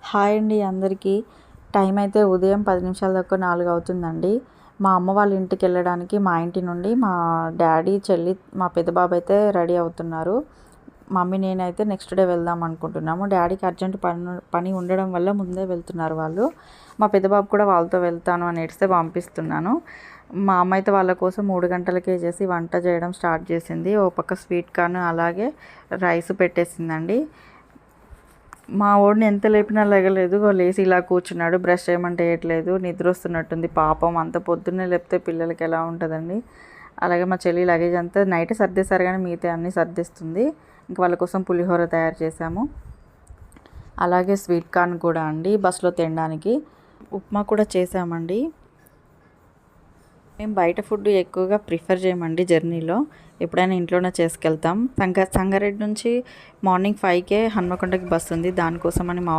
Hi అండి అందరికీ. Time అయితే ఉదయం 10 నిమిషాల దాకా 4 అవుతుందండి. మా అమ్మ వాళ్ళ ఇంటికి వెళ్ళడానికి మా ఇంటి నుండి మా డాడీ, చెల్లి, మా పెద్ద బాబు అయితే రెడీ అవుతున్నారు. మమ్మీ నేనైతే నెక్స్ట్ డే వెళ్దాం అనుకుంటున్నాము. డాడీకి అర్జెంట్ పని ఉండడం వల్ల ముందే వెళ్తున్నారు వాళ్ళు. మా పెద్ద బాబు కూడా వాళ్ళతో వెళ్తాను అని ఏడిస్తే పంపిస్తున్నాను. మా అమ్మ అయితే వాళ్ళ కోసం 3 గంటలకే చేసి వంట చేయడం స్టార్ట్ చేసింది. ఓ పక్క స్వీట్ కార్న్ అలాగే రైస్ పెట్టేసిందండి. మా వాడిని ఎంత లేపినా లెగలేదు. లేచి ఇలా కూర్చున్నాడు. బ్రష్ చేయమంటే వేయట్లేదు. నిద్ర వస్తున్నట్టుంది పాపం. అంత పొద్దున్నే లేపితే పిల్లలకి ఎలా ఉంటుందండి. అలాగే మా చెల్లి లగేజ్ అంతా నైట్ సర్దేశారు కానీ మిగతా అన్నీ సర్దిస్తుంది. ఇంక వాళ్ళ కోసం పులిహోర తయారు చేసాము. అలాగే స్వీట్ కార్న్ కూడా అండి బస్సులో తినడానికి. ఉప్మా కూడా చేసామండి. మేము బయట ఫుడ్ ఎక్కువగా ప్రిఫర్ చేయమండి జర్నీలో. ఎప్పుడైనా ఇంట్లోనే చేసుకెళ్తాం. సంగారెడ్డి నుంచి మార్నింగ్ 5కే హన్మకొండకి బస్సు ఉంది. దానికోసమని మా